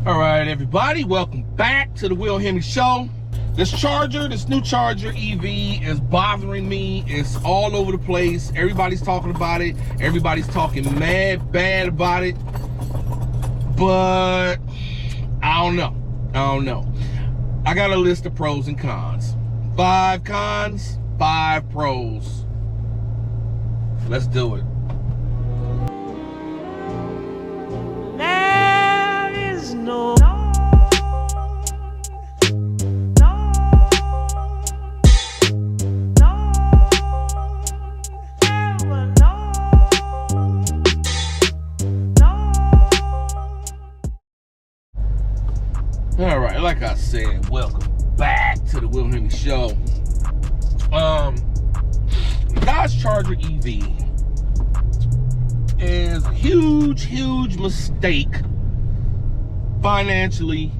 All right, everybody, welcome back to the Will Hemi Show. This new Charger EV is bothering me. It's all over the place. Everybody's talking about it. Everybody's talking mad bad about it. But I don't know. I got a list of pros and cons. 5 cons, 5 pros. Let's do it. All right, like I said, welcome back to the Will Hemi Show. Dodge Charger EV is a huge mistake financially,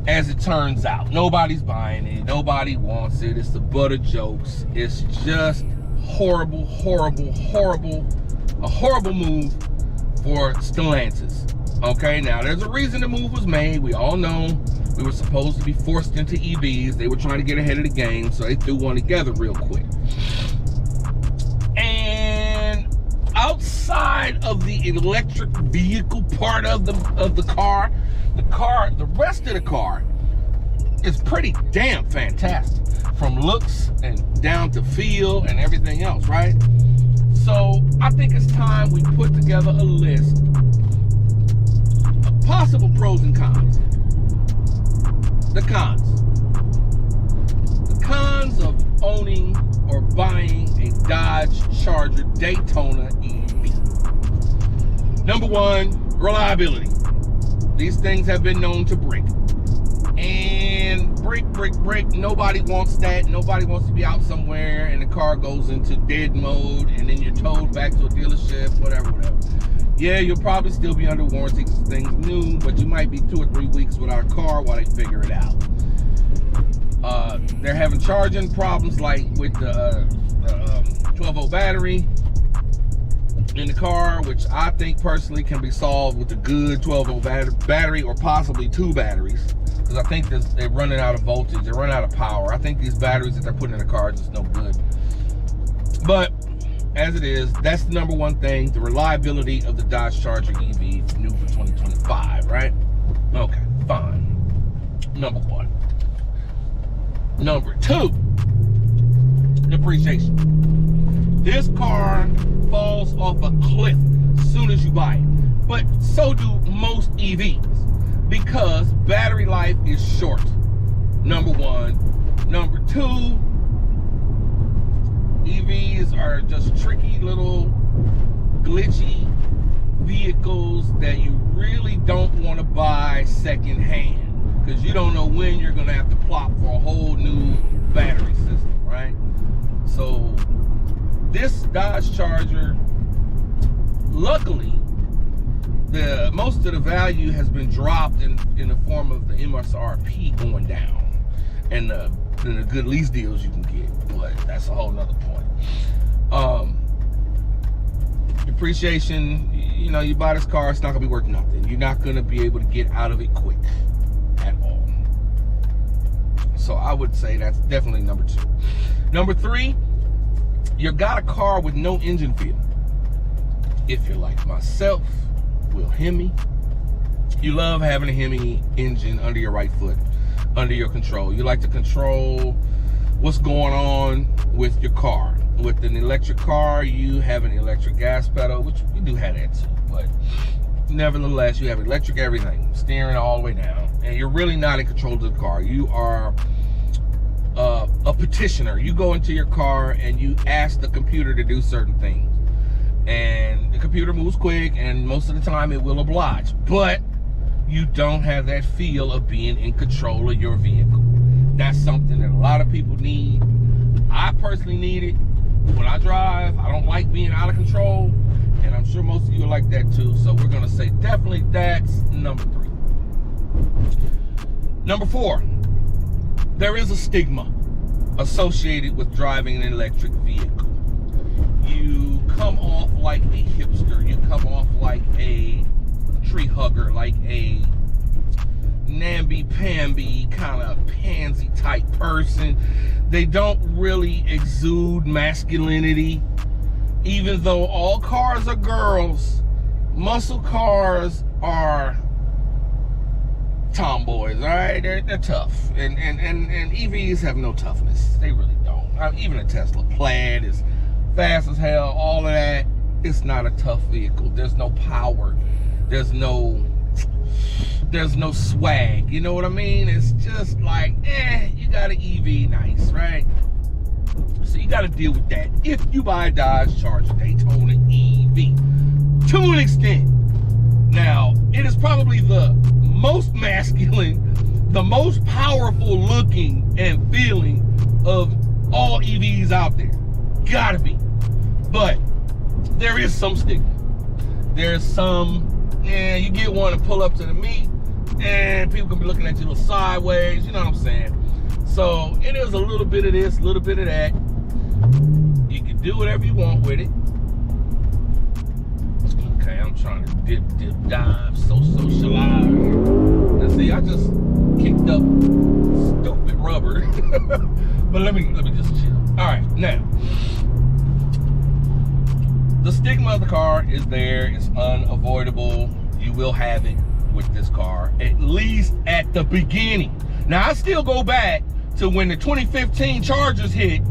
as it turns out. Nobody's buying it. Nobody wants it. It's the butt of jokes. It's just horrible, a horrible move for Stellantis. Okay, now there's a reason the move was made. We all know we were supposed to be forced into EVs. They were trying to get ahead of the game, so they threw one together real quick. And outside of the electric vehicle part of the car, the rest of the car is pretty damn fantastic, from looks and down to feel and everything else, right? So I think it's time we put together a list of possible pros and cons. The cons of owning or buying a Dodge Charger Daytona EV. Number 1, reliability. These things have been known to break. And break. Nobody wants that. Nobody wants to be out somewhere and the car goes into dead mode and then you're towed back to a dealership, whatever. Yeah, you'll probably still be under warranty because the thing's new, but you might be 2 or 3 weeks without a car while they figure it out. They're having charging problems, like with the 12-volt battery in the car, which I think personally can be solved with a good 12-volt battery or possibly 2 batteries, because I think they're running out of voltage, they're running out of power. I think these batteries that they're putting in the car are just no good. But as it is, that's the number 1 thing, the reliability of the Dodge Charger EV, new for 2025, right? Okay, fine. Number 1. Number 2, depreciation. This car falls off a cliff as soon as you buy it, but so do most EVs, because battery life is short. Number 1. Number 2, EVs are just tricky little glitchy vehicles that you really don't want to buy secondhand, because you don't know when you're going to have to plop for a whole new battery system, right? So this Dodge Charger, luckily, most of the value has been dropped in the form of the MSRP going down and the good lease deals you can get, but that's a whole nother point. Depreciation, you buy this car, it's not gonna be worth nothing. You're not gonna be able to get out of it quick at all. So I would say that's definitely number 2. Number 3, you got a car with no engine feel. If you're like myself, Will Hemi, you love having a Hemi engine under your right foot, under your control. You like to control what's going on with your car. With an electric car, you have an electric gas pedal, which we do have that too, but nevertheless, you have electric everything, steering all the way down, and you're really not in control of the car. You are a petitioner. You go into your car and you ask the computer to do certain things, and the computer moves quick, and most of the time it will oblige, but you don't have that feel of being in control of your vehicle. That's something that a lot of people need. I personally need it when I drive. I don't like being out of control, and I'm sure most of you are like that too. So we're gonna say definitely that's number 3. Number 4, there is a stigma associated with driving an electric vehicle. You come off like a hipster. You come off like a tree hugger, like a namby-pamby kind of pansy type person. They don't really exude masculinity. Even though all cars are girls, muscle cars are tomboys, all right? They're tough. And EVs have no toughness. They really don't. Even a Tesla Plaid is fast as hell, all of that. It's not a tough vehicle. There's no power. There's no swag. You know what I mean? It's just like, you got an EV, nice, right? So you got to deal with that if you buy a Dodge Charger Daytona EV, to an extent. Now, it is probably the most masculine, the most powerful looking and feeling of all EVs out there. Gotta be. But there is some stigma. There's some, you get one and pull up to the meet, and people can be looking at you a little sideways, you know what I'm saying? So it is a little bit of this, a little bit of that. You can do whatever you want with it. Okay, I'm trying to dip, dive, socialize. And see, I just kicked up stupid rubber. But let me just chill. All right, now, the stigma of the car is there. It's unavoidable. You will have it with this car, at least at the beginning. Now, I still go back to when the 2015 Chargers hit,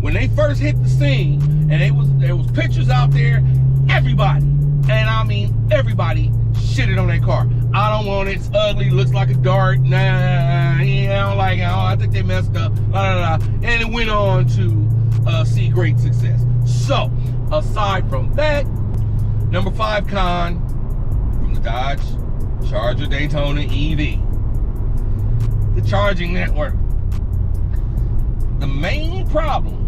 when they first hit the scene, and there was pictures out there, everybody, and I mean everybody, shitted on that car. I don't want it, it's ugly, looks like a dart, nah, I don't like it, I think they messed up, blah, blah, blah. And it went on to see great success. So, aside from that, number 5 con from the Dodge Charger Daytona EV, the charging network. The main problem,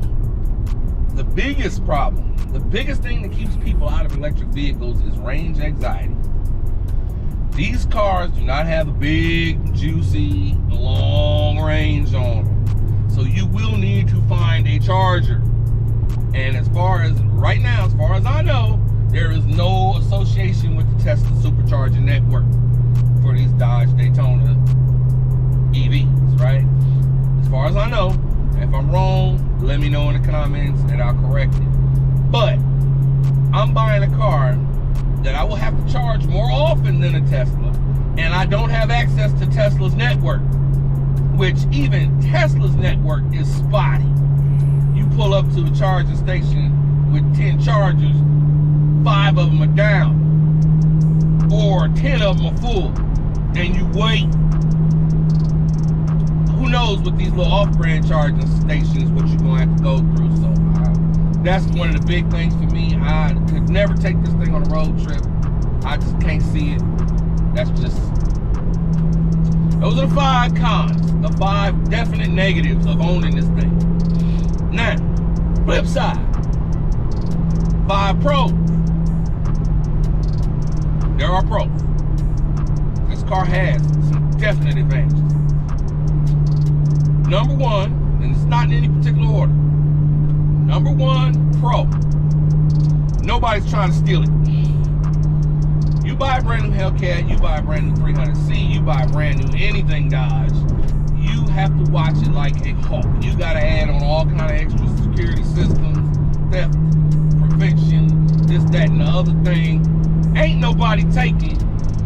the biggest problem, the biggest thing that keeps people out of electric vehicles is range anxiety. These cars do not have a big, juicy, long range on them. So you will need to find a charger. And as far as right now, as far as I know, there is no association with the Tesla supercharging network for these Dodge Daytona EVs, right? As far as I know. If I'm wrong, let me know in the comments and I'll correct it. But I'm buying a car that I will have to charge more often than a Tesla, and I don't have access to Tesla's network, which even Tesla's network is spotty. You pull up to a charging station with 10 chargers, 5 of them are down, or 10 of them are full, and you wait. Who knows with these little off-brand charging stations what you're gonna have to go through. So that's one of the big things for me. I could never take this thing on a road trip. I just can't see it. That's just, those are the 5 cons, the 5 definite negatives of owning this thing. Now, flip side, 5 pros. There are pros. This car has some definite advantages. Number 1, and it's not in any particular order. Number 1, pro. Nobody's trying to steal it. You buy a brand new Hellcat, you buy a brand new 300C, you buy a brand new anything Dodge, you have to watch it like a hawk. You gotta add on all kind of extra security systems, theft prevention, this, that, and the other thing. Ain't nobody taking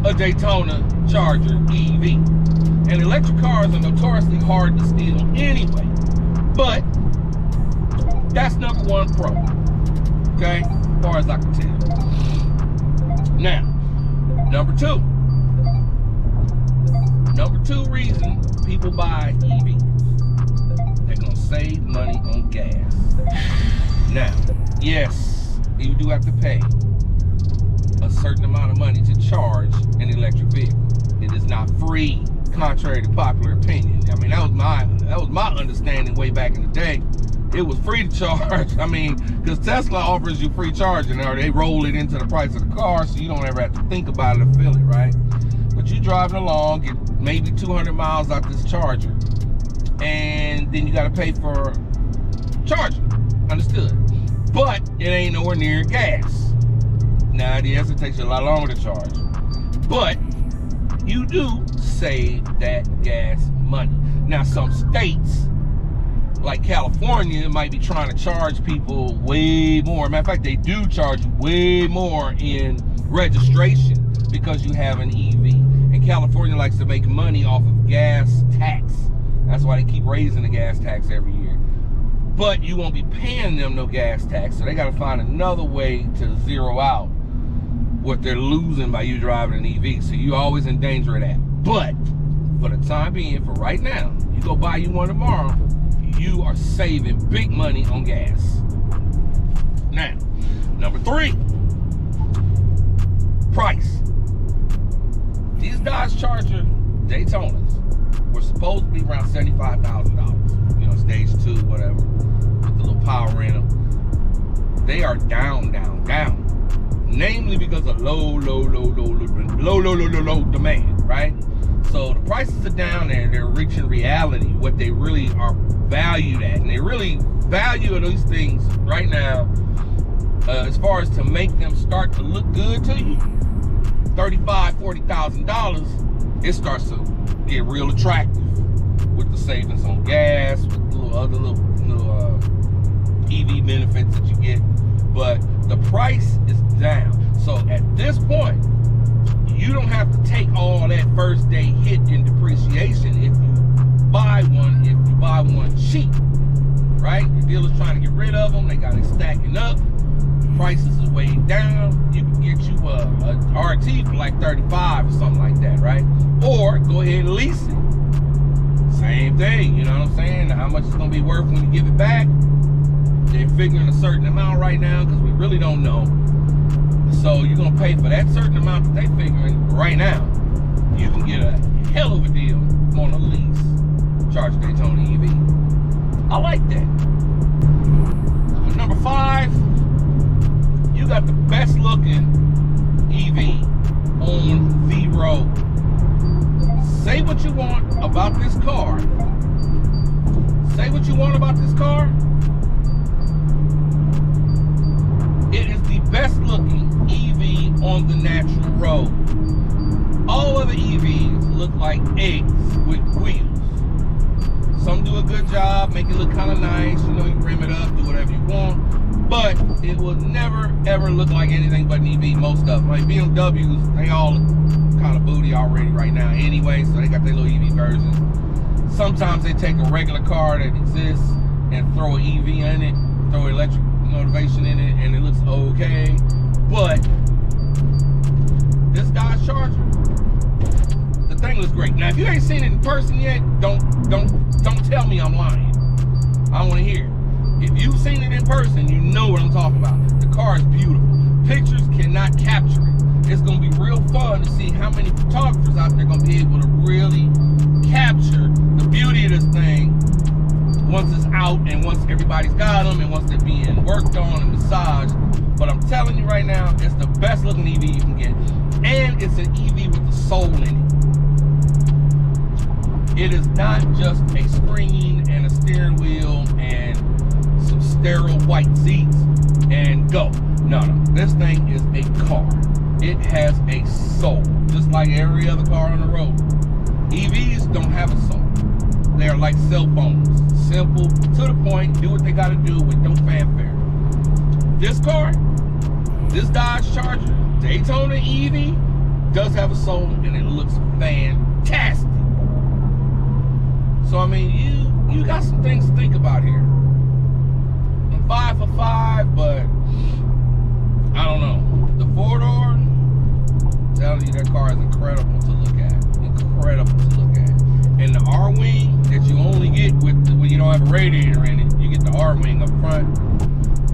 a Daytona Charger EV. And electric cars are notoriously hard to steal anyway. But that's number 1 pro. Okay? As far as I can tell. Now, number 2. Number 2 reason people buy EVs. They're gonna save money on gas. Now, yes, you do have to pay a certain amount of money to charge an electric vehicle. It is not free. Contrary to popular opinion. I mean, that was my understanding way back in the day. It was free to charge. I mean, because Tesla offers you free charging, or they roll it into the price of the car, so you don't ever have to think about it or feel it, right? But you driving along, get maybe 200 miles out this charger, and then you got to pay for charging. Understood? But it ain't nowhere near gas. Now, yes, it takes you a lot longer to charge. But you do save that gas money. Now, some states, like California, might be trying to charge people way more. Matter of fact, they do charge you way more in registration because you have an EV. And California likes to make money off of gas tax. That's why they keep raising the gas tax every year. But you won't be paying them no gas tax, so they got to find another way to zero out what they're losing by you driving an EV. So you're always in danger of that. But for the time being, for right now, you go buy you one tomorrow, you are saving big money on gas. Now, number 3, price. These Dodge Charger Daytonas were supposed to be around $75,000. You know, stage 2, whatever, with the little power in them. They are down. Namely because of low demand, right? So the prices are down there. They're reaching reality, what they really are valued at. And they really value these things right now, as far as to make them start to look good to you, $35,000, $40,000, it starts to get real attractive with the savings on gas, with other little EV benefits that you get. But the price is down. So at this point, you don't have to take all that first day hit in depreciation if you buy one cheap, right? The dealer's trying to get rid of them. They got it stacking up. Prices is way down. You can get you a RT for like 35 or something like that, right? Or go ahead and lease it. Same thing, you know what I'm saying? How much it's gonna be worth when you give it back? They're figuring a certain amount right now because we really don't know. So you're gonna pay for that certain amount that they're figuring right now. You can get a hell of a deal on a lease Charger Daytona EV. I like that. Number 5, you got the best looking EV on the road. Say what you want about this car. Say what you want about this car. It is the best looking EV on the natural road. All other EVs look like eggs with wheels. Some do a good job, make it look kind of nice. You know, you rim it up, do whatever you want. But it will never, ever look like anything but an EV, most of them. Like BMWs, they all look kind of booty already right now anyway, so they got their little EV versions. Sometimes they take a regular car that exists and throw an EV in it, throw electric motivation in it, and it looks okay. But this Dodge Charger, the thing looks great. Now, if you ain't seen it in person yet, don't tell me I'm lying. I want to hear it. If you've seen it in person, you know what I'm talking about. The car is beautiful. Pictures cannot capture it. It's going to be real fun to see how many photographers out there are going to be able to really capture the beauty of this thing once it's out and once everybody's got them and once they're being worked on and massaged. But I'm telling you right now, it's the best looking EV you can get. And it's an EV with a soul in it. It is not just a screen and a steering wheel and some sterile white seats and go. No. This thing is a car. It has a soul, just like every other car on the road. EVs don't have a soul. They are like cell phones. Simple, to the point, do what they gotta do with no fanfare. This car, this Dodge Charger Daytona EV, does have a soul and it looks fantastic. So I mean, you got some things to think about here. I'm 5 for 5, but I don't know. The 4-door, I'm telling you, that car is incredible to look at. Incredible to look at. And the R-wing that you only get when you don't have a radiator in it, you get the R-wing up front.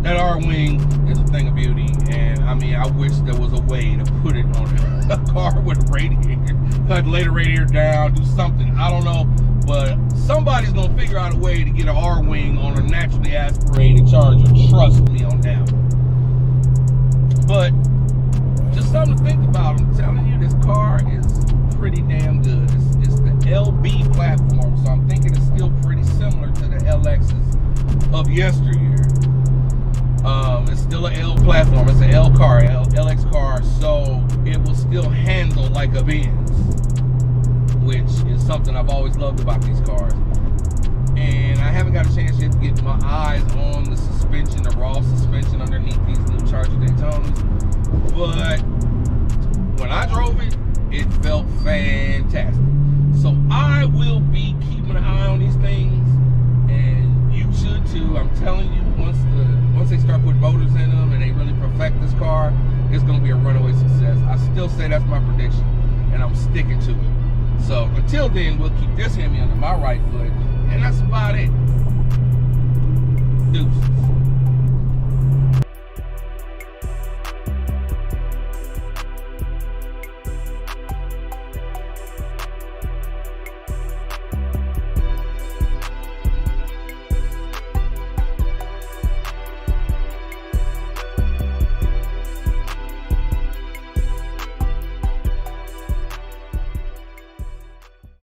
That R-wing is a thing of beauty, and I mean, I wish there was a way to put it on a car with a radiator. I'd lay the radiator down, do something, I don't know, but somebody's gonna figure out a way to get an R-wing on a naturally aspirated Charger. Trust me on that one. But just something to think about. I'm telling you, this car is pretty damn good. It's the LB platform, so I'm thinking it's still pretty similar to the LXs of yesteryear. It's still an L platform. It's an L car, LX car. So it will still handle like a Benz, which is something I've always loved about these cars. And I haven't got a chance yet to get my eyes on the suspension, the raw suspension underneath these new Charger Daytonas. But when I drove it, it felt fantastic. So I will be keeping an eye on these things, and you should too. I'm telling you, once they start putting motors in them and they really perfect this car, it's going to be a runaway success. I still say that's my prediction, and I'm sticking to it. So until then, we'll keep this Hemi under my right foot, and that's about it. Deuces.